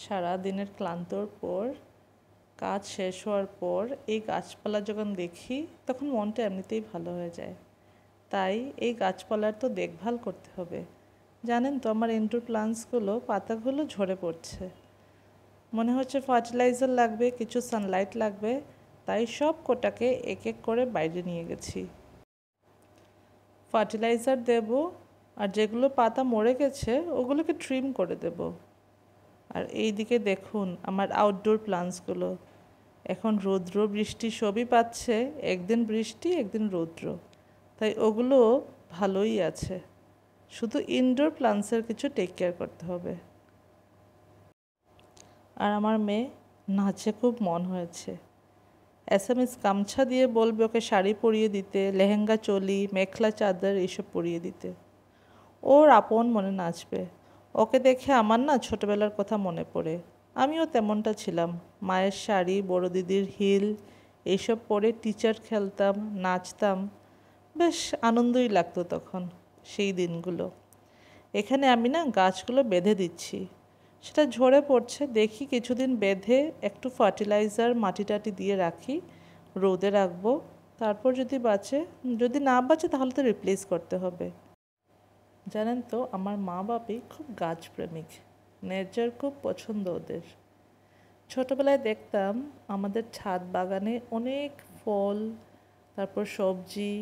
সারা দিনের ক্লান্তর পর কাজ শেষ হওয়ার পর এই গাছপালা যখন দেখি তখন মনটা এমনিতেই ভালো হয়ে যায়। তাই এই গাছপালার তো দেখভাল করতে হবে। জানেন তো আমার ইনডোর প্লান্টসগুলো পাতাগুলো ঝরে পড়ছে, মনে হচ্ছে ফার্টিলাইজার লাগবে, কিছু সানলাইট লাগবে। তাই সব কোটাকে এক এক করে বাইরে নিয়ে গেছি, ফার্টিলাইজার দেব। আর যেগুলো পাতা মরে গেছে ওগুলোকে ট্রিম করে দেব। আর এই দিকে দেখুন আমার আউটডোর প্লান্টসগুলো, এখন রৌদ্র বৃষ্টি সবই পাচ্ছে, একদিন বৃষ্টি একদিন রৌদ্র, তাই ওগুলো ভালোই আছে। শুধু ইনডোর প্লান্টসের কিছু টেক কেয়ার করতে হবে। আর আমার মেয়ে নাচে খুব মন হয়েছে। এসএমএস গামছা দিয়ে বলবে ওকে শাড়ি পরিয়ে দিতে, লেহেঙ্গা চোলি মেখলা চাদর এইসব পরিয়ে দিতে। ওর আপন মনে নাচবে। ওকে দেখে আমার না ছোটোবেলার কথা মনে পড়ে। আমিও তেমনটা ছিলাম, মায়ের শাড়ি, বড় দিদির হিল এইসব পরে টিচার খেলতাম, নাচতাম। বেশ আনন্দই লাগতো তখন সেই দিনগুলো। এখানে আমি না গাছগুলো বেঁধে দিচ্ছি, সেটা ঝরে পড়ছে, দেখি কিছুদিন বেঁধে একটু ফার্টিলাইজার মাটি টাটি দিয়ে রাখি, রোদে রাখবো। তারপর যদি বাঁচে, যদি না বাঁচে তাহলে তো রিপ্লেস করতে হবে। জানেন তো আমার মা বাপি খুব গাছপ্রেমিক, নেচার খুব পছন্দ ওদের। ছোটোবেলায় দেখতাম আমাদের ছাদ বাগানে অনেক ফল, তারপর সবজি,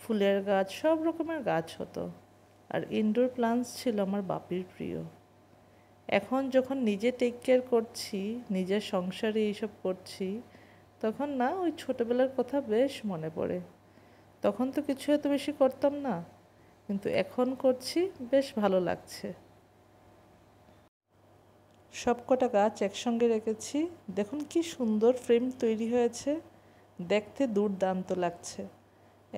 ফুলের গাছ, সব রকমের গাছ হতো। আর ইনডোর প্লান্টস ছিল আমার বাপির প্রিয়। এখন যখন নিজে টেক কেয়ার করছি, নিজের সংসারে এইসব করছি, তখন না ওই ছোটোবেলার কথা বেশ মনে পড়ে। তখন তো কিছু এত বেশি করতাম না, কিন্তু এখন করছি, বেশ ভালো লাগছে। সব কটা গাছ একসঙ্গে রেখেছি, দেখুন কি সুন্দর ফ্রেম তৈরি হয়েছে, দেখতে দুর্দান্ত লাগছে।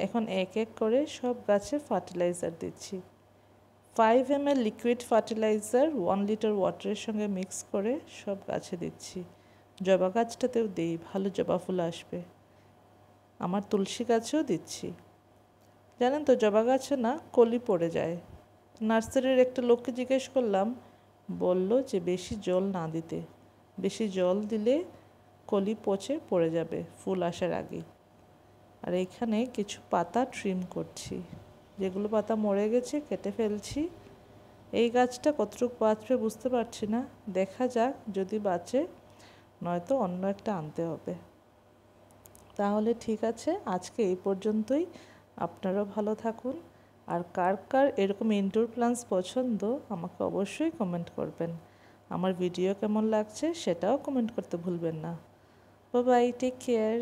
এখন এক এক করে সব গাছে ফার্টিলাইজার দিচ্ছি। 5 ml লিকুইড ফার্টিলাইজার 1 লিটার ওয়াটারের সঙ্গে মিক্স করে সব গাছে দিচ্ছি। জবা গাছটাতেও দিই, ভালো জবা ফুল আসবে। আমার তুলসী গাছেও দিচ্ছি। জানেন তো জবা গাছে না কলি পড়ে যায়। নার্সারির একটা লোককে জিজ্ঞেস করলাম, বলল যে বেশি জল না দিতে, বেশি জল দিলে কলি পচে পড়ে যাবে ফুল আসার আগেই। আর এইখানে কিছু পাতা ট্রিম করছি, যেগুলো পাতা মরে গেছে কেটে ফেলছি। এই গাছটা কতটুকু বাঁচবে বুঝতে পারছি না, দেখা যাক, যদি বাঁচে, নয়তো অন্য একটা আনতে হবে। তাহলে ঠিক আছে, আজকে এই পর্যন্তই। আপনারাও ভালো থাকুন। আর কার কার এরকম ইনডোর প্লান্টস পছন্দ আমাকে অবশ্যই কমেন্ট করবেন। আমার ভিডিও কেমন লাগছে সেটাও কমেন্ট করতে ভুলবেন না। Bye bye, take care.